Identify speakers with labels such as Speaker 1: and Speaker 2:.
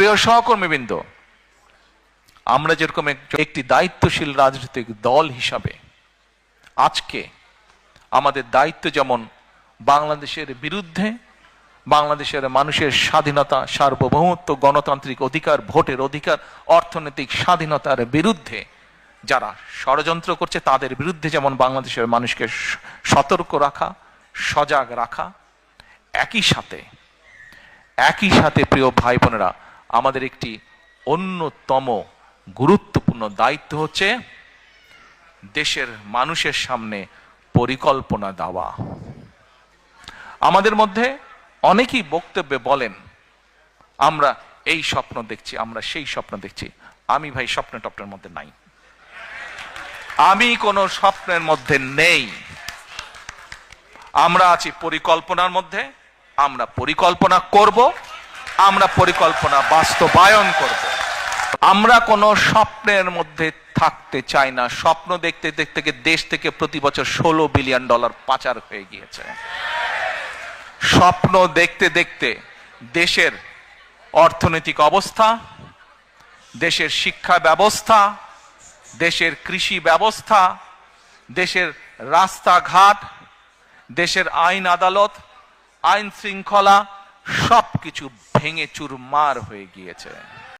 Speaker 1: প্রিয় সহকর্মীবৃন্দ, আমরা যেরকম একটি দায়িত্বশীল রাজনৈতিক দল হিসাবে আজকে আমাদের দায়িত্ব যেমন বাংলাদেশের বিরুদ্ধে, বাংলাদেশের মানুষের স্বাধীনতা, সার্বভৌমত্ব, গণতান্ত্রিক অধিকার, ভোটের অধিকার, অর্থনৈতিক স্বাধীনতার বিরুদ্ধে যারা ষড়যন্ত্র করছে তাদের বিরুদ্ধে যেমন বাংলাদেশের মানুষকে সতর্ক রাখা, সজাগ রাখা, একই সাথে প্রিয় ভাই বোনেরা, আমাদের একটি অন্যতম গুরুত্বপূর্ণ দায়িত্ব হচ্ছে দেশের মানুষের সামনে পরিকল্পনা দেওয়া। আমাদের মধ্যে অনেকেই বক্তব্যে বলেন আমরা এই স্বপ্ন দেখছি, আমরা সেই স্বপ্ন দেখছি। আমি ভাই স্বপ্ন টপ্নের মধ্যে নাই, আমি কোনো স্বপ্নের মধ্যে নেই। আমরা আছি পরিকল্পনার মধ্যে। আমরা পরিকল্পনা করব, আমরা পরিকল্পনা বাস্তবায়ন করব। আমরা কোনো স্বপ্নের মধ্যে থাকতে চাই না। স্বপ্ন দেখতে দেখতে দেশ থেকে প্রতি বছর $16 বিলিয়ন পাচার হয়ে গিয়েছে। স্বপ্ন দেখতে দেখতে দেশের অর্থনৈতিক অবস্থা, দেশের শিক্ষা ব্যবস্থা, দেশের কৃষি ব্যবস্থা, দেশের রাস্তাঘাট, দেশের আইন আদালত, আইন শৃঙ্খলা সবকিছু ভেঙে চুরমার হয়ে গিয়েছে।